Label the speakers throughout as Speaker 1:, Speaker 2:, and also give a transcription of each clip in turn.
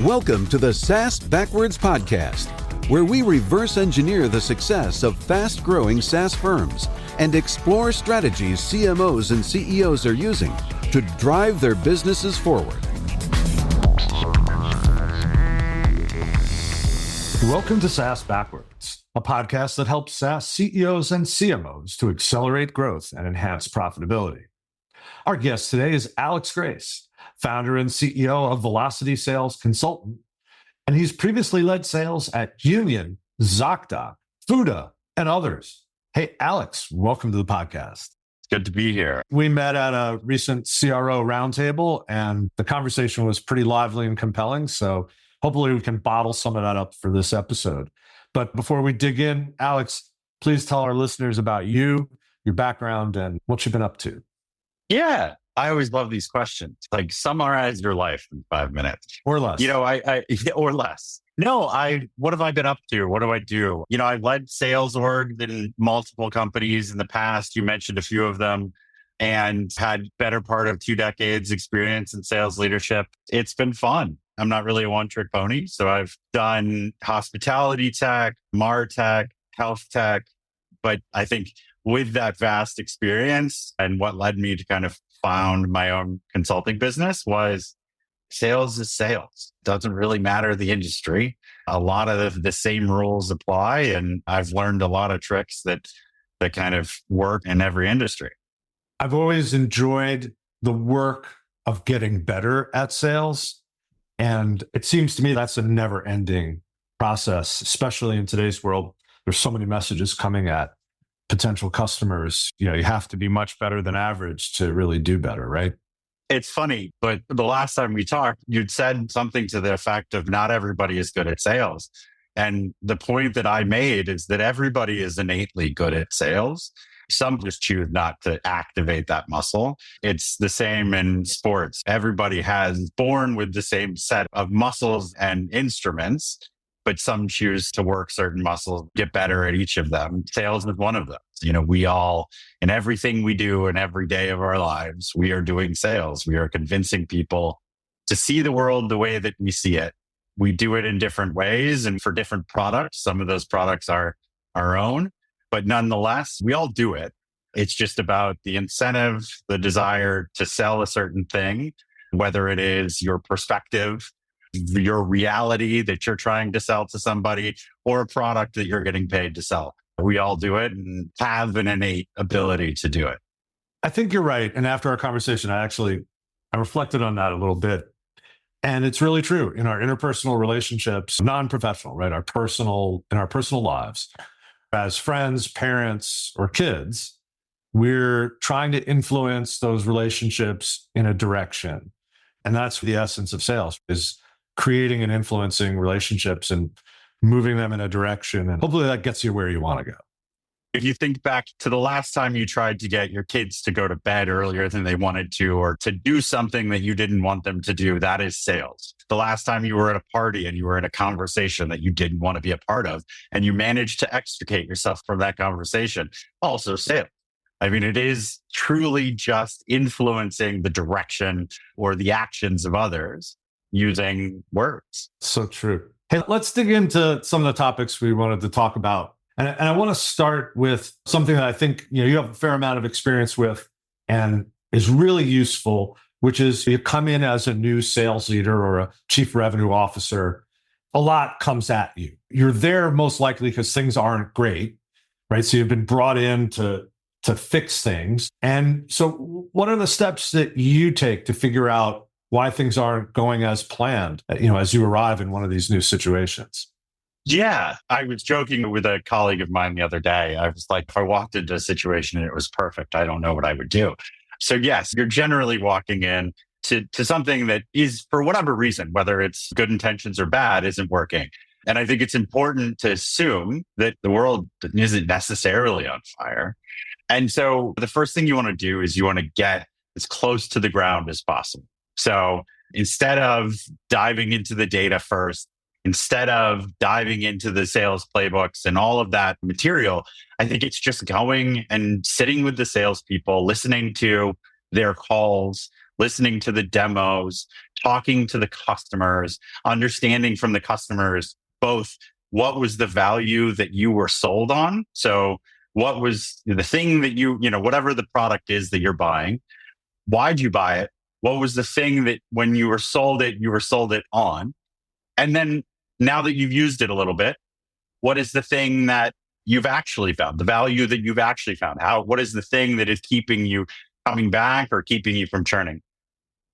Speaker 1: Welcome to the SaaS Backwards Podcast, where we reverse engineer the success of fast-growing SaaS firms and explore strategies CMOs and CEOs are using to drive their businesses forward.
Speaker 2: Welcome to SaaS Backwards, a podcast that helps SaaS CEOs and CMOs to accelerate growth and enhance profitability. Our guest today is Alex Grace, founder and CEO of Velocity Sales Consultant, and he's previously led sales at Union, ZocDoc, Fuda, and others. Hey, Alex, welcome to the podcast.
Speaker 3: It's good to be here.
Speaker 2: We met at a recent CRO roundtable, and the conversation was pretty lively and compelling, so hopefully we can bottle some of that up for this episode. But before we dig in, Alex, please tell our listeners about you, your background, and what you've been up to.
Speaker 3: Yeah, I always love these questions. Like, summarize your life in 5 minutes.
Speaker 2: Or less.
Speaker 3: Or less. What have I been up to? What do I do? I led sales orgs in multiple companies in the past. You mentioned a few of them, and had better part of 2 decades experience in sales leadership. It's been fun. I'm not really a one-trick pony. So I've done hospitality tech, MarTech, health tech. But I think with that vast experience and what led me to kind of found my own consulting business was sales is sales. Doesn't really matter the industry. A lot of the same rules apply. And I've learned a lot of tricks that kind of work in every industry.
Speaker 2: I've always enjoyed the work of getting better at sales. And it seems to me that's a never-ending process, especially in today's world. There's so many messages coming at potential customers. You have to be much better than average to really do better, right?
Speaker 3: It's funny, but the last time we talked, you'd said something to the effect of not everybody is good at sales. And the point that I made is that everybody is innately good at sales. Some just choose not to activate that muscle. It's the same in sports. Everybody has born with the same set of muscles and instruments, but some choose to work certain muscles, get better at each of them. Sales is one of them. We all, in everything we do in every day of our lives, we are doing sales. We are convincing people to see the world the way that we see it. We do it in different ways and for different products. Some of those products are our own, but nonetheless, we all do it. It's just about the incentive, the desire to sell a certain thing, whether it is your perspective, your reality that you're trying to sell to somebody, or a product that you're getting paid to sell. We all do it and have an innate ability to do it.
Speaker 2: I think you're right. And after our conversation, I reflected on that a little bit. And it's really true in our interpersonal relationships, non-professional, right? In our personal lives, as friends, parents, or kids, we're trying to influence those relationships in a direction. And that's the essence of sales, is creating and influencing relationships and moving them in a direction. And hopefully that gets you where you want to go.
Speaker 3: If you think back to the last time you tried to get your kids to go to bed earlier than they wanted to, or to do something that you didn't want them to do, that is sales. The last time you were at a party and you were in a conversation that you didn't want to be a part of, and you managed to extricate yourself from that conversation, also sales. I mean, it is truly just influencing the direction or the actions of others using words.
Speaker 2: So true. Hey, let's dig into some of the topics we wanted to talk about. And I want to start with something that I think you have a fair amount of experience with and is really useful, which is you come in as a new sales leader or a chief revenue officer, a lot comes at you. You're there most likely because things aren't great, right? So you've been brought in to fix things. And so what are the steps that you take to figure out why things aren't going as planned, as you arrive in one of these new situations?
Speaker 3: Yeah, I was joking with a colleague of mine the other day. I was like, if I walked into a situation and it was perfect, I don't know what I would do. So yes, you're generally walking in to something that is, for whatever reason, whether it's good intentions or bad, isn't working. And I think it's important to assume that the world isn't necessarily on fire. And so the first thing you want to do is you want to get as close to the ground as possible. So instead of diving into the data first, instead of diving into the sales playbooks and all of that material, I think it's just going and sitting with the salespeople, listening to their calls, listening to the demos, talking to the customers, understanding from the customers both what was the value that you were sold on. So what was the thing that whatever the product is that you're buying, why'd you buy it? What was the thing that when you were sold it on? And then now that you've used it a little bit, what is the thing that you've actually found, the value that you've actually found? What is the thing that is keeping you coming back or keeping you from churning?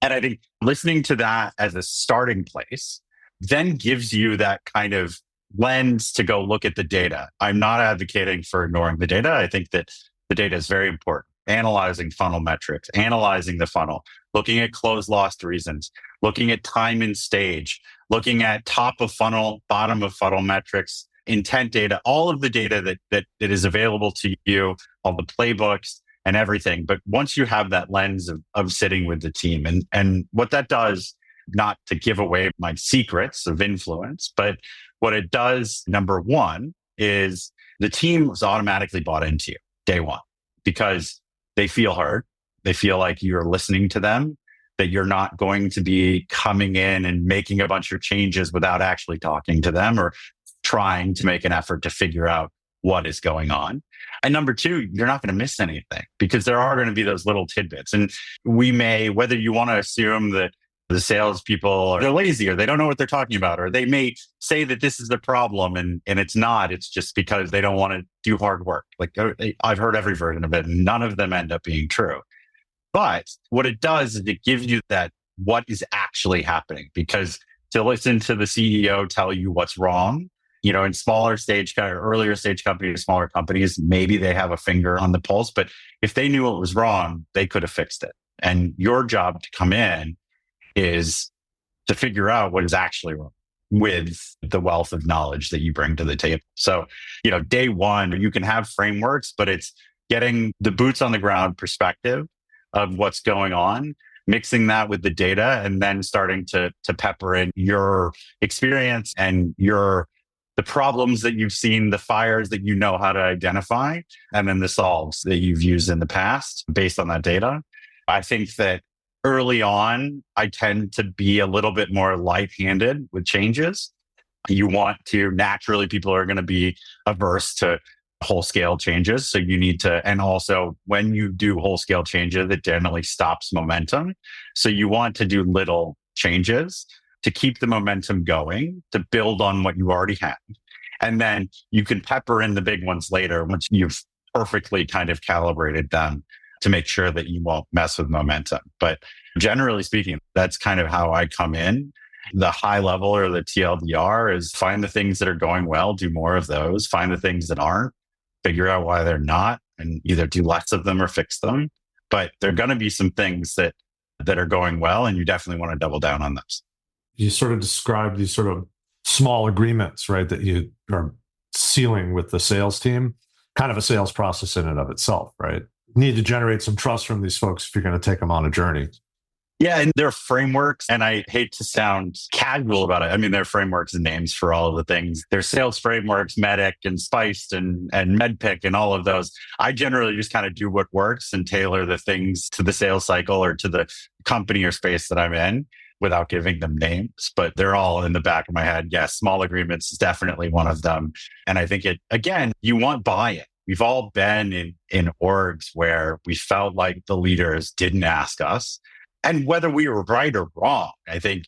Speaker 3: And I think listening to that as a starting place then gives you that kind of lens to go look at the data. I'm not advocating for ignoring the data. I think that the data is very important. Analyzing funnel metrics, analyzing the funnel, looking at close lost reasons, looking at time and stage, looking at top of funnel, bottom of funnel metrics, intent data, all of the data that is available to you, all the playbooks and everything. But once you have that lens of sitting with the team and what that does, not to give away my secrets of influence, but what it does, number one, is the team is automatically bought into you day one because they feel heard. They feel like you're listening to them, that you're not going to be coming in and making a bunch of changes without actually talking to them or trying to make an effort to figure out what is going on. And number two, you're not going to miss anything because there are going to be those little tidbits. And we may, whether you want to assume that the salespeople they're lazy or they don't know what they're talking about, or they may say that this is the problem and it's not. It's just because they don't want to do hard work. Like I've heard every version of it, and none of them end up being true. But what it does is it gives you that what is actually happening, because to listen to the CEO tell you what's wrong, in smaller stage or earlier stage companies, smaller companies, maybe they have a finger on the pulse, but if they knew what was wrong, they could have fixed it. And your job to come in is to figure out what is actually wrong with the wealth of knowledge that you bring to the table. So, day one, you can have frameworks, but it's getting the boots on the ground perspective of what's going on, mixing that with the data, and then starting to pepper in your experience and the problems that you've seen, the fires that you know how to identify, and then the solves that you've used in the past based on that data. I think that early on, I tend to be a little bit more light-handed with changes. You want to, naturally, people are going to be averse to whole-scale changes. So you need to, and also when you do whole-scale changes, it generally stops momentum. So you want to do little changes to keep the momentum going, to build on what you already have. And then you can pepper in the big ones later once you've perfectly kind of calibrated them to make sure that you won't mess with momentum. But generally speaking, that's kind of how I come in. The high level or the TLDR is find the things that are going well, do more of those, find the things that aren't, figure out why they're not, and either do less of them or fix them. But there are going to be some things that are going well, and you definitely want to double down on those.
Speaker 2: You sort of described these sort of small agreements, right, that you are sealing with the sales team, kind of a sales process in and of itself, right? Need to generate some trust from these folks if you're going to take them on a journey.
Speaker 3: Yeah, and there are frameworks, and I hate to sound casual about it. I mean, there are frameworks and names for all of the things. There's sales frameworks, Medic and Spiced and MedPick and all of those. I generally just kind of do what works and tailor the things to the sales cycle or to the company or space that I'm in without giving them names. But they're all in the back of my head. Yes, small agreements is definitely one of them. And I think you want buy-in. We've all been in orgs where we felt like the leaders didn't ask us. And whether we were right or wrong, I think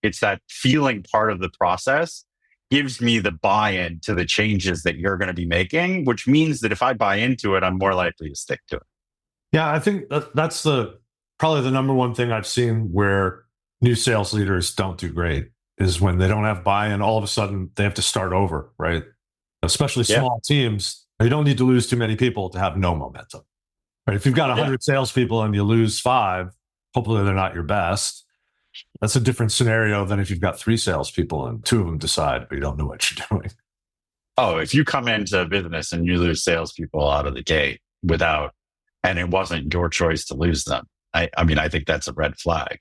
Speaker 3: it's that feeling part of the process gives me the buy-in to the changes that you're going to be making, which means that if I buy into it, I'm more likely to stick to it.
Speaker 2: Yeah, I think that's probably the number one thing I've seen where new sales leaders don't do great is when they don't have buy-in, all of a sudden they have to start over, right? Especially small teams. You don't need to lose too many people to have no momentum. Right? If you've got 100 salespeople and you lose 5, hopefully they're not your best. That's a different scenario than if you've got 3 salespeople and 2 of them decide, but you don't know what you're doing.
Speaker 3: Oh, if you come into a business and you lose salespeople out of the gate and it wasn't your choice to lose them, I think that's a red flag,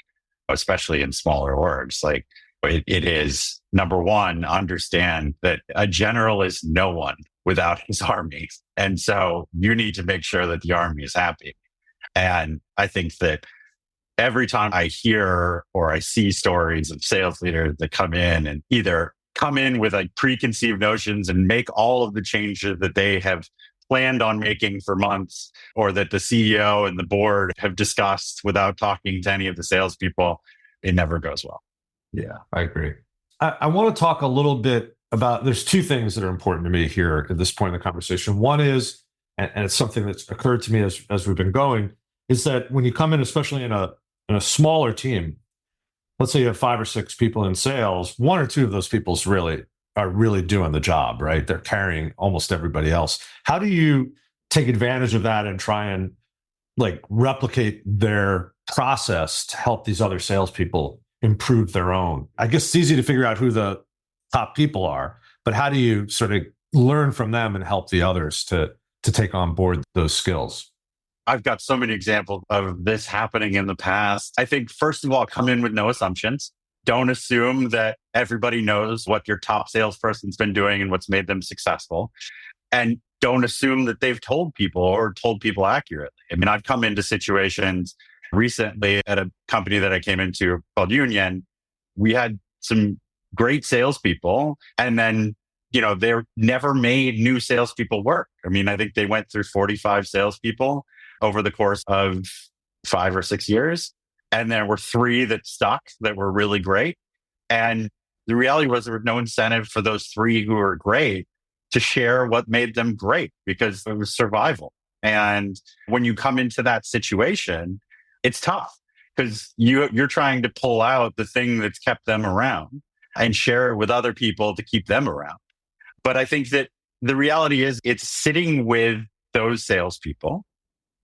Speaker 3: especially in smaller orgs. Like it is, number one, understand that a general is no one without his army. And so you need to make sure that the army is happy. And I think that every time I hear or I see stories of sales leaders that come in and either come in with like preconceived notions and make all of the changes that they have planned on making for months, or that the CEO and the board have discussed without talking to any of the salespeople, it never goes well.
Speaker 2: Yeah, I agree. I want to talk a little bit about, there's two things that are important to me here at this point in the conversation. One is, and it's something that's occurred to me as we've been going, is that when you come in, especially in a smaller team, let's say you have 5 or 6 people in sales, 1 or 2 of those people are really doing the job, right? They're carrying almost everybody else. How do you take advantage of that and try and like replicate their process to help these other salespeople improve their own? I guess it's easy to figure out who the top people are, but how do you sort of learn from them and help the others to take on board those skills?
Speaker 3: I've got so many examples of this happening in the past. I think, first of all, come in with no assumptions. Don't assume that everybody knows what your top salesperson's been doing and what's made them successful. And don't assume that they've told people accurately. I mean, I've come into situations recently at a company that I came into called Union. We had some great salespeople, and then, they never made new salespeople work. I mean, I think they went through 45 salespeople over the course of 5 or 6 years. And there were 3 that stuck that were really great. And the reality was there was no incentive for those 3 who were great to share what made them great, because it was survival. And when you come into that situation, it's tough because you're trying to pull out the thing that's kept them around and share it with other people to keep them around. But I think that the reality is it's sitting with those salespeople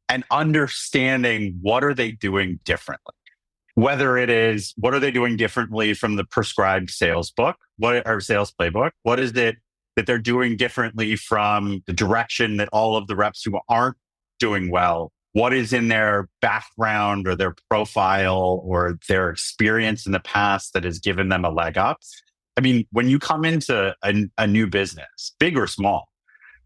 Speaker 3: and understanding what are they doing differently. Whether it is, what are they doing differently from the prescribed sales book, or sales playbook? What is it that they're doing differently from the direction that all of the reps who aren't doing well, what is in their background or their profile or their experience in the past that has given them a leg up? I mean, when you come into a new business, big or small,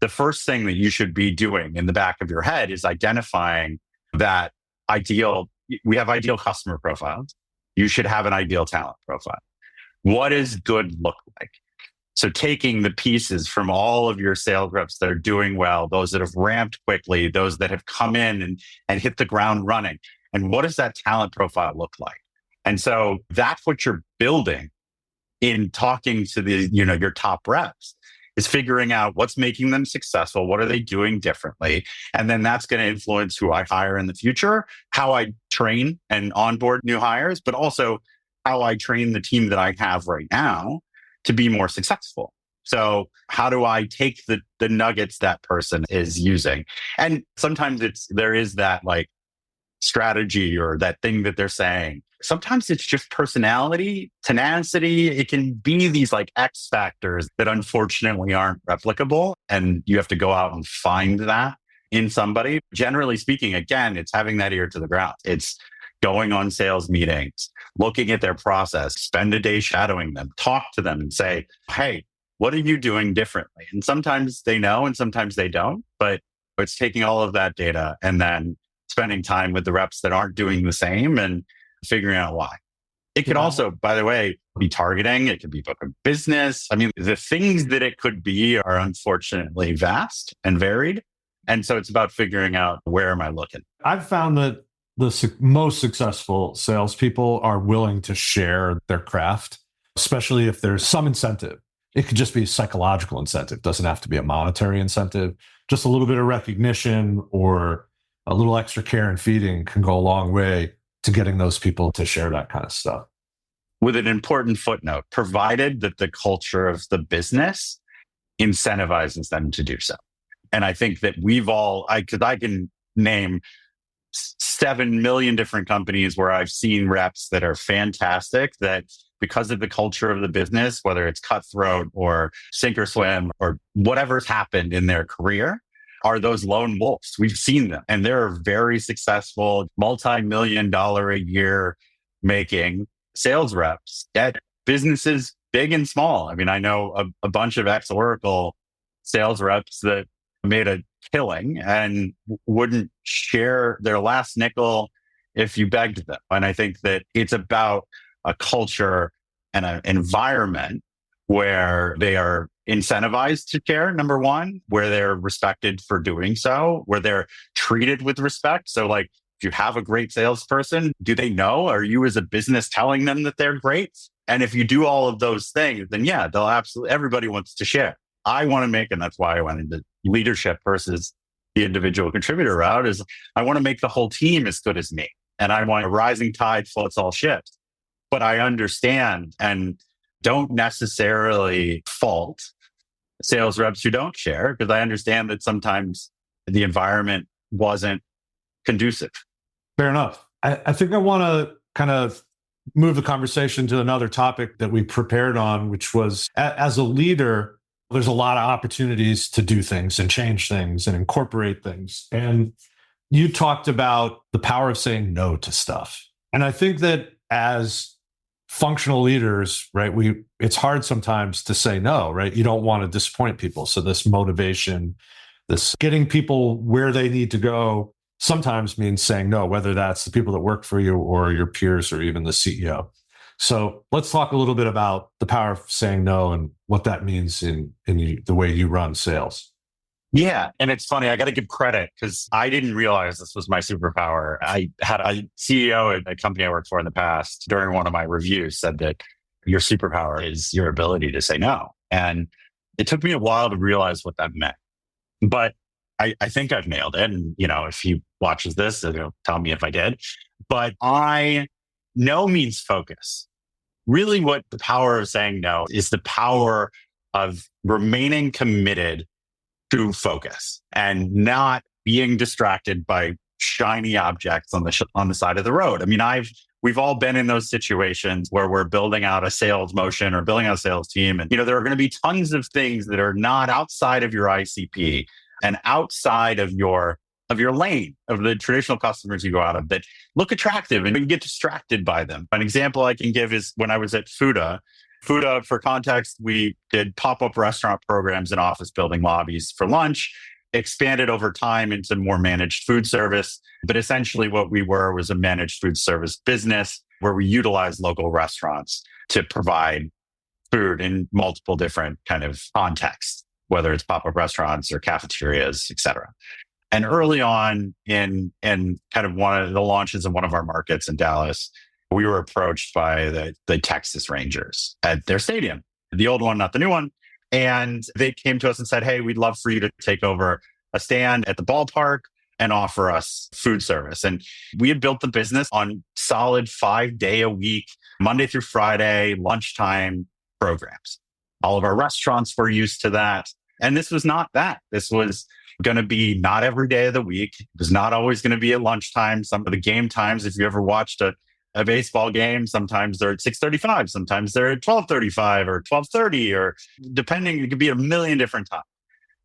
Speaker 3: the first thing that you should be doing in the back of your head is identifying that we have ideal customer profiles. You should have an ideal talent profile. What does good look like? So taking the pieces from all of your sales reps that are doing well, those that have ramped quickly, those that have come in and hit the ground running, and what does that talent profile look like? And so that's what you're building in talking to your top reps, is figuring out what's making them successful. What are they doing differently? And then that's going to influence who I hire in the future, how I train and onboard new hires, but also how I train the team that I have right now to be more successful. So how do I take the nuggets that person is using? And sometimes there is that like strategy or that thing that they're saying. Sometimes it's just personality, tenacity. It can be these like X factors that unfortunately aren't replicable. And you have to go out and find that in somebody. Generally speaking, again, it's having that ear to the ground. It's going on sales meetings, looking at their process, spend a day shadowing them, talk to them and say, hey, what are you doing differently? And sometimes they know and sometimes they don't, but it's taking all of that data and then spending time with the reps that aren't doing the same and figuring out why. It could also, by the way, be targeting. It could be book of business. I mean, the things that it could be are unfortunately vast and varied. And so it's about figuring out, where am I looking?
Speaker 2: I've found that the most successful salespeople are willing to share their craft, especially if there's some incentive. It could just be a psychological incentive. It doesn't have to be a monetary incentive. Just a little bit of recognition or a little extra care and feeding can go a long way to getting those people to share that kind of stuff.
Speaker 3: With an important footnote, provided that the culture of the business incentivizes them to do so. And I think that because I can name 7 million different companies where I've seen reps that are fantastic, that because of the culture of the business, whether it's cutthroat or sink or swim or whatever's happened in their career, are those lone wolves. We've seen them, and they're very successful, multi-million-dollar a year making sales reps at businesses big and small. I mean, I know a bunch of ex-Oracle sales reps that made a killing and wouldn't share their last nickel if you begged them. And I think that it's about a culture and an environment where they are incentivized to care, number one, where they're respected for doing so, where they're treated with respect. So like, if you have a great salesperson, do they know? Are you as a business telling them that they're great? And if you do all of those things, then yeah, they'll absolutely, everybody wants to share. I want to make, and that's why I went into leadership versus the individual contributor route, is I want to make the whole team as good as me. And I want a rising tide floats all ships. But I understand and don't necessarily fault sales reps who don't share, because I understand that sometimes the environment wasn't conducive.
Speaker 2: Fair enough. I think I want to kind of move the conversation to another topic that we prepared on, which was as a leader, there's a lot of opportunities to do things and change things and incorporate things. And you talked about the power of saying no to stuff. And I think that as functional leaders, right, it's hard sometimes to say no, right? You don't want to disappoint people. So this motivation, this getting people where they need to go sometimes means saying no, whether that's the people that work for you or your peers or even the CEO. So let's talk a little bit about the power of saying no and what that means in the way you run sales.
Speaker 3: Yeah. And it's funny, I got to give credit because I didn't realize this was my superpower. I had a CEO at a company I worked for in the past during one of my reviews said that your superpower is your ability to say no. And it took me a while to realize what that meant. But I think I've nailed it. And, if he watches this, he'll tell me if I did. But no means focus. Really what the power of saying no is the power of remaining committed to focus and not being distracted by shiny objects on the side of the road. I mean, we've all been in those situations where we're building out a sales motion or building out a sales team. And, there are going to be tons of things that are not outside of your ICP and outside of your lane, of the traditional customers you go out of that look attractive and you get distracted by them. An example I can give is when I was at Fuda. Fuda, for context, we did pop-up restaurant programs in office building lobbies for lunch, expanded over time into more managed food service. But essentially what we were was a managed food service business where we utilized local restaurants to provide food in multiple different kind of contexts, whether it's pop-up restaurants or cafeterias, et cetera. And early on in kind of one of the launches in one of our markets in Dallas, we were approached by the Texas Rangers at their stadium, the old one, not the new one. And they came to us and said, hey, we'd love for you to take over a stand at the ballpark and offer us food service. And we had built the business on solid 5-day-a-week, Monday through Friday, lunchtime programs. All of our restaurants were used to that. And this was not that. This was going to be not every day of the week. It was not always going to be at lunchtime. Some of the game times, if you ever watched a baseball game, sometimes they're at 6:35, sometimes they're at 12:35 or 12:30, or depending, it could be a million different times.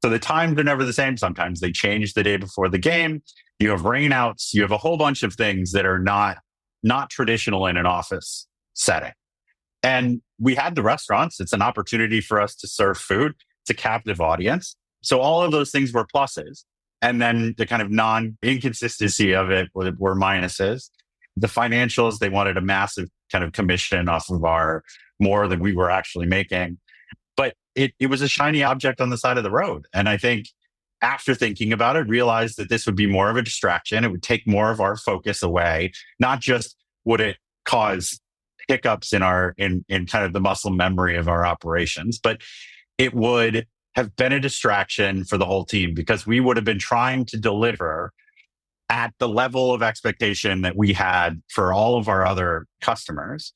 Speaker 3: So the times are never the same. Sometimes they change the day before the game. You have rainouts. You have a whole bunch of things that are not traditional in an office setting. And we had the restaurants. It's an opportunity for us to serve food. It's a captive audience. So all of those things were pluses. And then the kind of non-inconsistency of it were minuses. The financials, they wanted a massive kind of commission off of more than we were actually making. But it was a shiny object on the side of the road. And I think after thinking about it, realized that this would be more of a distraction. It would take more of our focus away. Not just would it cause hiccups in kind of the muscle memory of our operations, but it would have been a distraction for the whole team because we would have been trying to deliver at the level of expectation that we had for all of our other customers.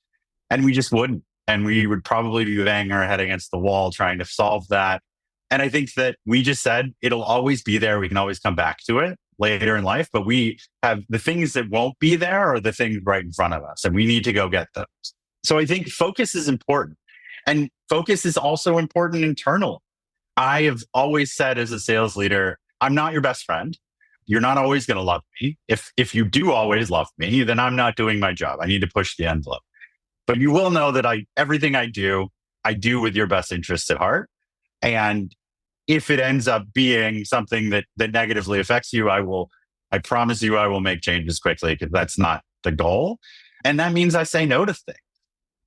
Speaker 3: And we just wouldn't. And we would probably be banging our head against the wall trying to solve that. And I think that we just said, it'll always be there. We can always come back to it later in life, but we have the things that won't be there are the things right in front of us. And we need to go get those. So I think focus is important. And focus is also important internally. I have always said as a sales leader, I'm not your best friend. You're not always going to love me. If you do always love me, then I'm not doing my job. I need to push the envelope. But you will know that everything I do with your best interests at heart. And if it ends up being something that negatively affects you, I will I promise you I will make changes quickly because that's not the goal. And that means I say no to things.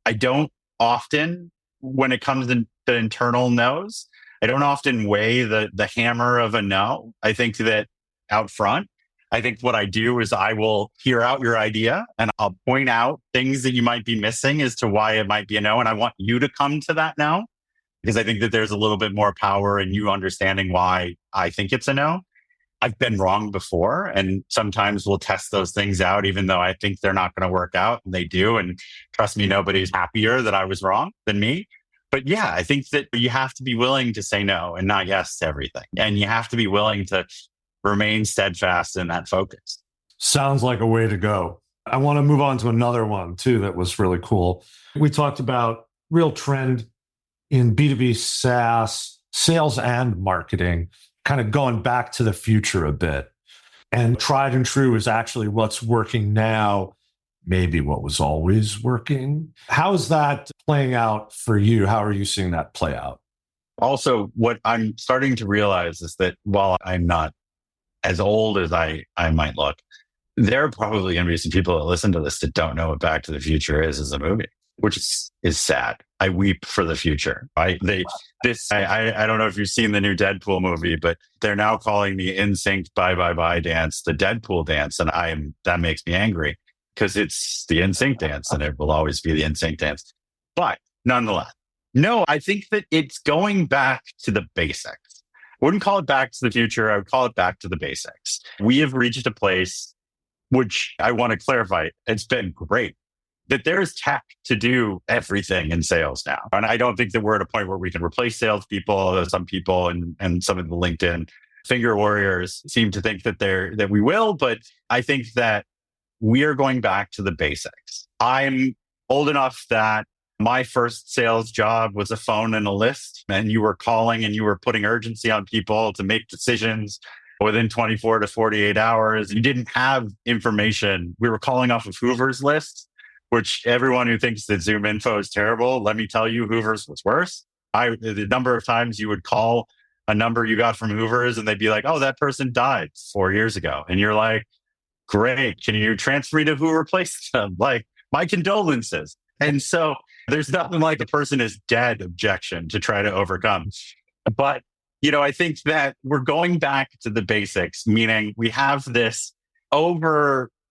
Speaker 3: I don't often, when it comes to internal no's, I don't often weigh the hammer of a no. I think that out front, I think what I do is I will hear out your idea and I'll point out things that you might be missing as to why it might be a no. And I want you to come to that no, because I think that there's a little bit more power in you understanding why I think it's a no. I've been wrong before, and sometimes we'll test those things out, even though I think they're not going to work out, and they do. And trust me, nobody's happier that I was wrong than me. But yeah, I think that you have to be willing to say no and not yes to everything. And you have to be willing to remain steadfast in that focus.
Speaker 2: Sounds like a way to go. I want to move on to another one too that was really cool. We talked about real trend in B2B SaaS, sales and marketing, kind of going back to the future a bit. And tried and true is actually what's working now, maybe what was always working. How is that playing out for you? How are you seeing that play out?
Speaker 3: Also, what I'm starting to realize is that while I'm not as old as I might look, there are probably going to be some people that listen to this that don't know what Back to the Future is as a movie, which is sad. I weep for the future. I don't know if you've seen the new Deadpool movie, but they're now calling the NSYNC Bye Bye Bye dance the Deadpool dance, and that makes me angry because it's the NSYNC dance, and it will always be the NSYNC dance. But nonetheless, no, I think that it's going back to the basics. I wouldn't call it back to the future. I would call it back to the basics. We have reached a place, which I want to clarify, it's been great, that there is tech to do everything in sales now. And I don't think that we're at a point where we can replace salespeople. Some people and some of the LinkedIn finger warriors seem to think that we will, but I think that we are going back to the basics. I'm old enough that my first sales job was a phone and a list, and you were calling and you were putting urgency on people to make decisions within 24 to 48 hours. You didn't have information. We were calling off of Hoover's list, which everyone who thinks that Zoom info is terrible, let me tell you, Hoover's was worse. The number of times you would call a number you got from Hoover's and they'd be like, oh, that person died 4 years ago. And you're like, great. Can you transfer me to who replaced them? Like, my condolences. And so there's nothing like a person is dead objection to try to overcome. But, I think that we're going back to the basics, meaning we have this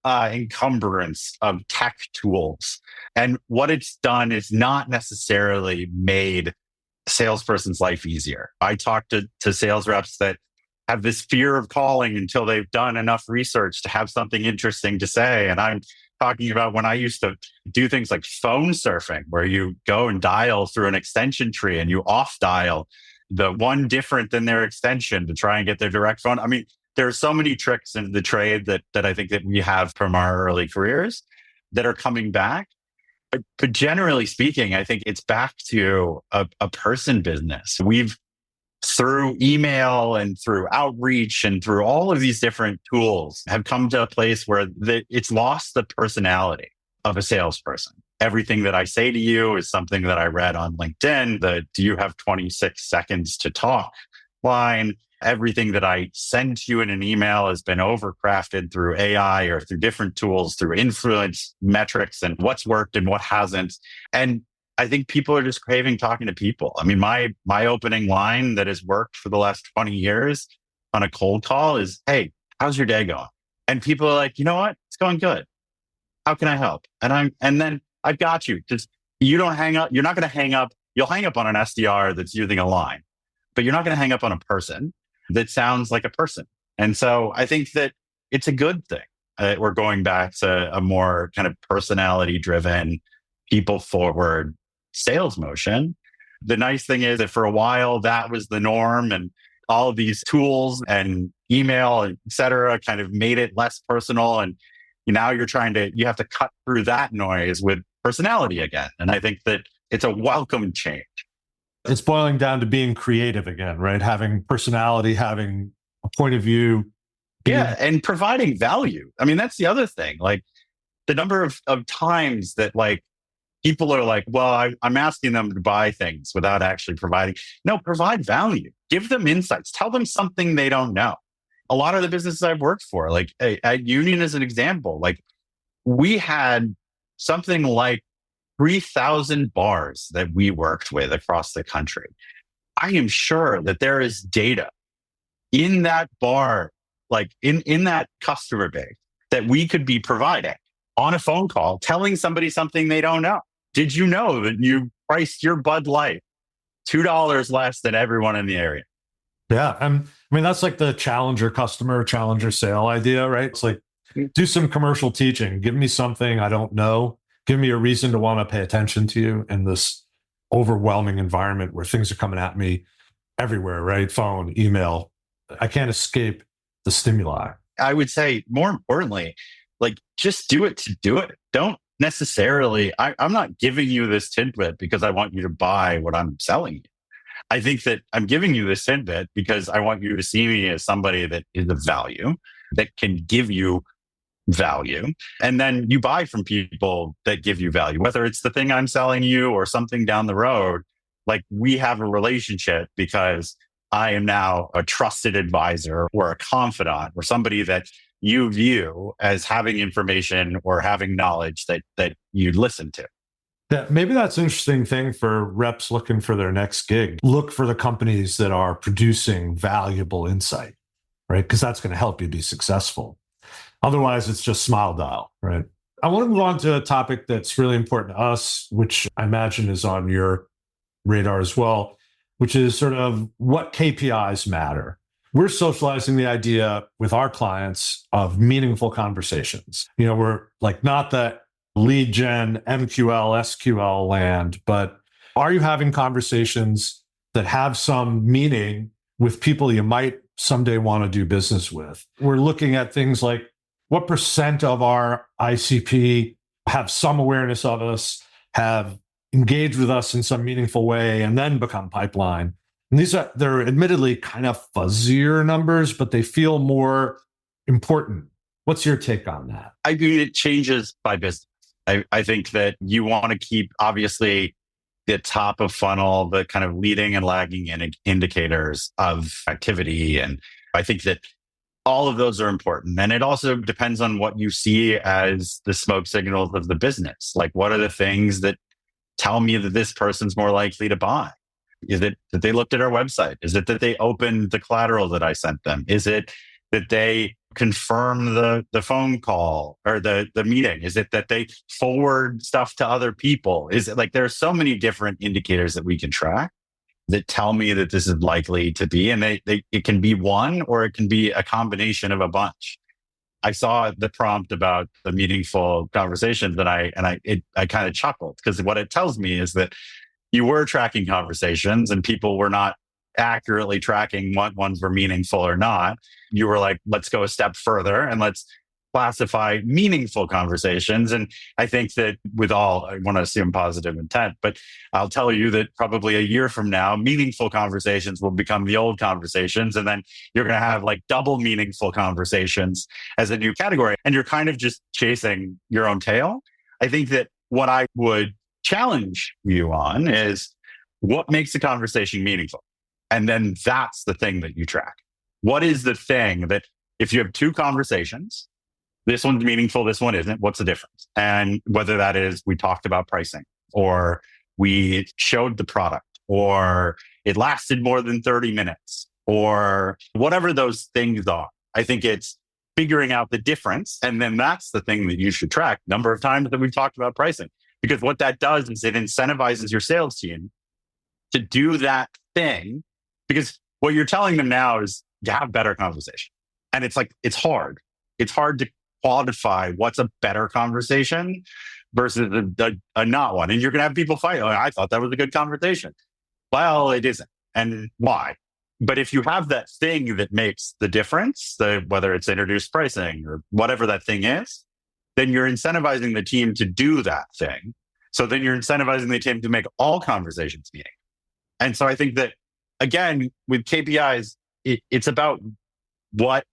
Speaker 3: encumbrance of tech tools. And what it's done is not necessarily made a salesperson's life easier. I talk to sales reps that have this fear of calling until they've done enough research to have something interesting to say. And I'm talking about when I used to do things like phone surfing, where you go and dial through an extension tree and you off dial the one different than their extension to try and get their direct phone. I mean, there are so many tricks in the trade that I think that we have from our early careers that are coming back. But generally speaking, I think it's back to a person business. We've, through email and through outreach and through all of these different tools, have come to a place where it's lost the personality of a salesperson. Everything that I say to you is something that I read on LinkedIn. Do you have 26 seconds to talk line? Everything that I send to you in an email has been overcrafted through AI or through different tools, through influence metrics and what's worked and what hasn't. And I think people are just craving talking to people. I mean, my opening line that has worked for the last 20 years on a cold call is, hey, how's your day going? And people are like, you know what? It's going good. How can I help? And then I've got you. Just, you don't hang up. You're not going to hang up. You'll hang up on an SDR that's using a line, but you're not going to hang up on a person that sounds like a person. And so I think that it's a good thing. We're going back to a more kind of personality driven, people forward sales motion. The nice thing is that for a while that was the norm, and all of these tools and email, et cetera, kind of made it less personal. And now you have to cut through that noise with personality again. And I think that it's a welcome change.
Speaker 2: It's boiling down to being creative again, right? Having personality, having a point of view.
Speaker 3: Yeah. And providing value. I mean, that's the other thing. Like, the number of times that people are like, well, I'm asking them to buy things without actually providing. No, provide value. Give them insights. Tell them something they don't know. a lot of the businesses I've worked for, like at Union as an example, like we had something like 3,000 bars that we worked with across the country. I am sure that there is data in that bar, like in that customer base, that we could be providing on a phone call, telling somebody something they don't know. Did you know that you priced your Bud Light $2 less than everyone in the area?
Speaker 2: Yeah. I mean, that's like the challenger sale idea, right? It's like, do some commercial teaching. Give me something I don't know. Give me a reason to want to pay attention to you in this overwhelming environment where things are coming at me everywhere, right? Phone, email. I can't escape the stimuli.
Speaker 3: I would say more importantly, like just do it to do it. Don't necessarily, I'm not giving you this tidbit because I want you to buy what I'm selling you. I think that I'm giving you this tidbit because I want you to see me as somebody that is of value, that can give you value. And then you buy from people that give you value, whether it's the thing I'm selling you or something down the road. Like we have a relationship because I am now a trusted advisor or a confidant or somebody that you view as having information or having knowledge that you listen to.
Speaker 2: Yeah, maybe that's an interesting thing for reps looking for their next gig. Look for the companies that are producing valuable insight, right? Because that's going to help you be successful. Otherwise, it's just smile dial, right? I want to move on to a topic that's really important to us, which I imagine is on your radar as well, which is sort of what KPIs matter. We're socializing the idea with our clients of meaningful conversations. We're like not the lead gen, MQL, SQL land, but are you having conversations that have some meaning with people you might someday want to do business with? We're looking at things like what percent of our ICP have some awareness of us, have engaged with us in some meaningful way, and then become pipeline. And they're admittedly kind of fuzzier numbers, but they feel more important. What's your take on that?
Speaker 3: I mean, it changes by business. I think that you want to keep, obviously, the top of funnel, the kind of leading and lagging indicators of activity. And I think that all of those are important. And it also depends on what you see as the smoke signals of the business. Like, what are the things that tell me that this person's more likely to buy? Is it that they looked at our website? Is it that they opened the collateral that I sent them? Is it that they confirm the phone call or the meeting? Is it that they forward stuff to other people? Is it like there are so many different indicators that we can track that tell me that this is likely to be, and it can be one or it can be a combination of a bunch. I saw the prompt about the meaningful conversations and I kind of chuckled because what it tells me is that you were tracking conversations and people were not accurately tracking what ones were meaningful or not. You were like, let's go a step further and let's classify meaningful conversations. And I think that I want to assume positive intent, but I'll tell you that probably a year from now, meaningful conversations will become the old conversations. And then you're going to have like double meaningful conversations as a new category. And you're kind of just chasing your own tail. I think that what I would challenge you on is what makes a conversation meaningful? And then that's the thing that you track. What is the thing that if you have two conversations, this one's meaningful, this one isn't, what's the difference? And whether that is we talked about pricing or we showed the product or it lasted more than 30 minutes or whatever those things are. I think it's figuring out the difference. And then that's the thing that you should track. Number of times that we've talked about pricing, because what that does is it incentivizes your sales team to do that thing, because what you're telling them now is to have better conversation. And it's like, it's hard. It's hard to quantify what's a better conversation versus a not one. And you're going to have people fight. Oh, I thought that was a good conversation. Well, it isn't. And why? But if you have that thing that makes the difference, whether it's introduced pricing or whatever that thing is, then you're incentivizing the team to do that thing. So then you're incentivizing the team to make all conversations meaningful. And so I think that, again, with KPIs, it's about what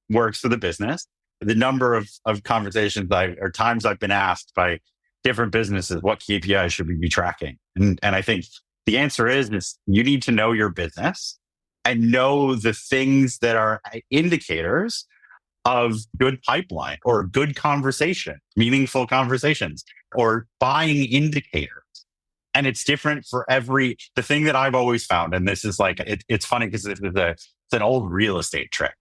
Speaker 3: works for the business. The number of conversations or times I've been asked by different businesses, what KPIs should we be tracking? And I think the answer is you need to know your business and know the things that are indicators of good pipeline or good conversation, meaningful conversations, or buying indicators. And it's different for the thing that I've always found, and this is like, it's funny because it's an old real estate trick,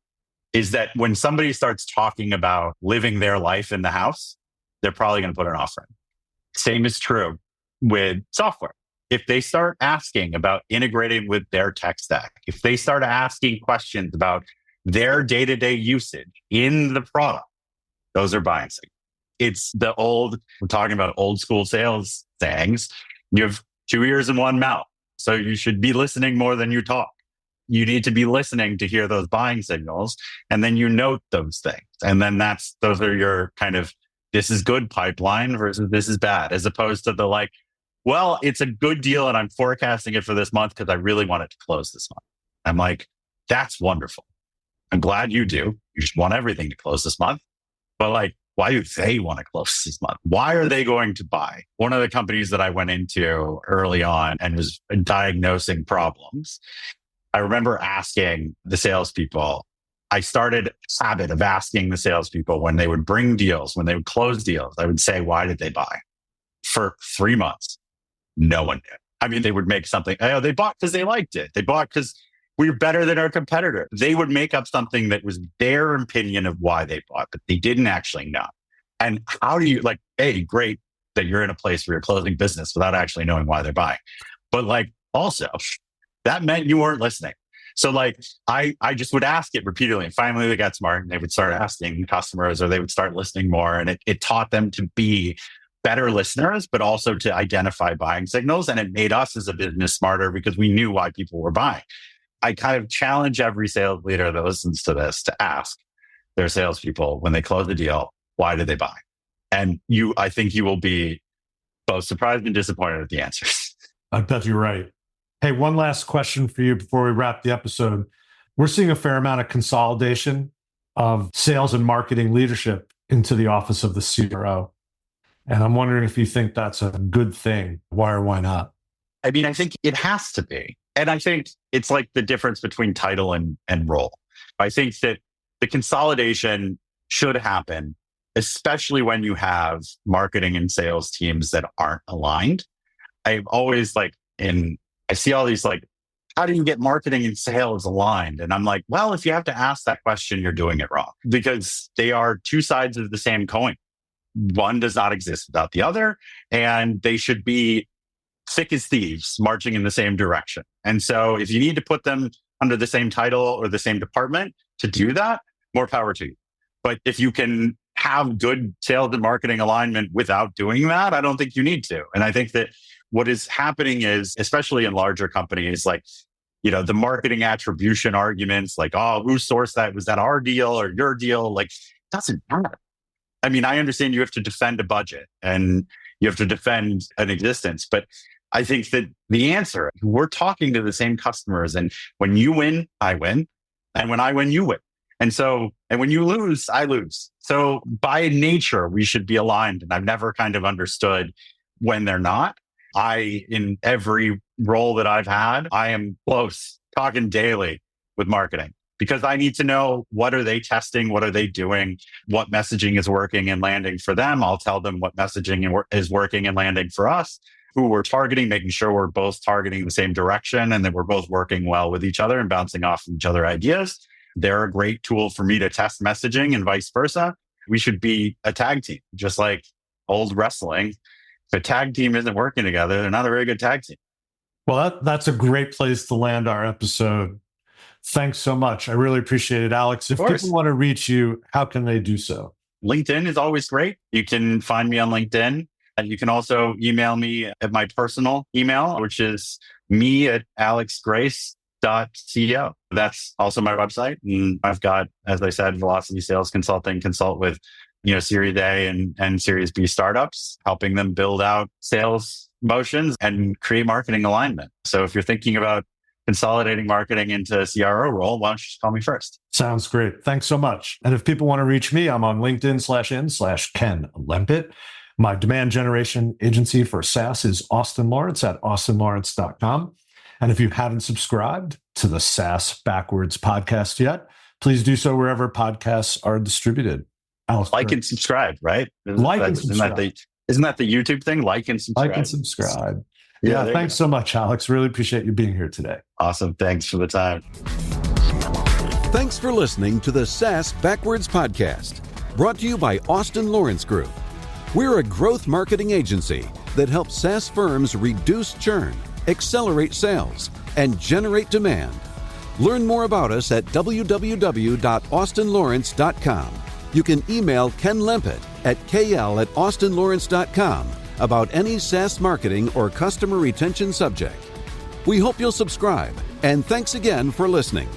Speaker 3: is that when somebody starts talking about living their life in the house, they're probably going to put an offer in. Same is true with software. If they start asking about integrating with their tech stack, if they start asking questions about their day-to-day usage in the product, those are buying signals. It's we're talking about old school sales sayings. You have 2 ears and 1 mouth. So you should be listening more than you talk. You need to be listening to hear those buying signals. And then you note those things. And then those are your kind of, this is good pipeline versus this is bad, as opposed to the like, well, it's a good deal and I'm forecasting it for this month because I really want it to close this month. I'm like, that's wonderful. I'm glad you do. You just want everything to close this month. But like, why do they want to close this month? Why are they going to buy? One of the companies that I went into early on and was diagnosing problems, I remember asking the salespeople, I started a habit of asking the salespeople when they would bring deals, when they would close deals, I would say, why did they buy? For 3 months, no one did. I mean, they would make something, oh, they bought because they liked it. They bought because we're better than our competitor. They would make up something that was their opinion of why they bought, but they didn't actually know. And how do you great that you're in a place where you're closing business without actually knowing why they're buying. But like, also, that meant you weren't listening. So like, I just would ask it repeatedly. And finally they got smart and they would start asking customers, or they would start listening more. And it taught them to be better listeners, but also to identify buying signals. And it made us as a business smarter because we knew why people were buying. I kind of challenge every sales leader that listens to this to ask their salespeople when they close the deal, why did they buy? And I think you will be both surprised and disappointed at the answers.
Speaker 2: I bet you're right. Hey, one last question for you before we wrap the episode. We're seeing a fair amount of consolidation of sales and marketing leadership into the office of the CRO. And I'm wondering if you think that's a good thing. Why or why not?
Speaker 3: I mean, I think it has to be. And I think it's like the difference between title and role. I think that the consolidation should happen, especially when you have marketing and sales teams that aren't aligned. I've always I see all these how do you get marketing and sales aligned? And I'm like, well, if you have to ask that question, you're doing it wrong, because they are two sides of the same coin. One does not exist without the other, and they should be thick as thieves marching in the same direction. And so if you need to put them under the same title or the same department to do that, more power to you. But if you can have good sales and marketing alignment without doing that, I don't think you need to. And I think that what is happening is, especially in larger companies, the marketing attribution arguments, oh, who sourced that? Was that our deal or your deal? Doesn't matter. I mean, I understand you have to defend a budget and you have to defend an existence, but I think that the answer, we're talking to the same customers, and when you win, I win. And when I win, you win. And when you lose, I lose. So by nature, we should be aligned. And I've never kind of understood when they're not. In every role that I've had, I am close, talking daily with marketing, because I need to know, what are they testing? What are they doing? What messaging is working and landing for them? I'll tell them what messaging is working and landing for us, who we're targeting, making sure we're both targeting the same direction and that we're both working well with each other and bouncing off each other ideas. They're a great tool for me to test messaging and vice versa. We should be a tag team, just like old wrestling. If a tag team isn't working together, they're not a very good tag team.
Speaker 2: Well, that's a great place to land our episode. Thanks so much. I really appreciate it, Alex. If people want to reach you, how can they do so?
Speaker 3: LinkedIn is always great. You can find me on LinkedIn. And you can also email me at my personal email, which is me@alexgrace.co. That's also my website. And I've got, as I said, Velocity Sales Consulting, consult with Series A and Series B startups, helping them build out sales motions and create marketing alignment. So if you're thinking about consolidating marketing into a CRO role, why don't you just call me first?
Speaker 2: Sounds great. Thanks so much. And if people want to reach me, I'm on LinkedIn/in/Ken Lempit. My demand generation agency for SaaS is Austin Lawrence at austinlawrence.com. And if you haven't subscribed to the SaaS Backwards podcast yet, please do so wherever podcasts are distributed. Alex,
Speaker 3: like and subscribe, right?
Speaker 2: Like and subscribe.
Speaker 3: Isn't that the YouTube thing? Like and subscribe.
Speaker 2: Like and subscribe.
Speaker 3: Yeah,
Speaker 2: thanks so much, Alex. Really appreciate you being here today.
Speaker 3: Awesome. Thanks for the time.
Speaker 1: Thanks for listening to the SaaS Backwards podcast, brought to you by Austin Lawrence Group. We're a growth marketing agency that helps SaaS firms reduce churn, accelerate sales, and generate demand. Learn more about us at www.austinlawrence.com. You can email Ken Lempet at kl@austinlawrence.com about any SaaS marketing or customer retention subject. We hope you'll subscribe, and thanks again for listening.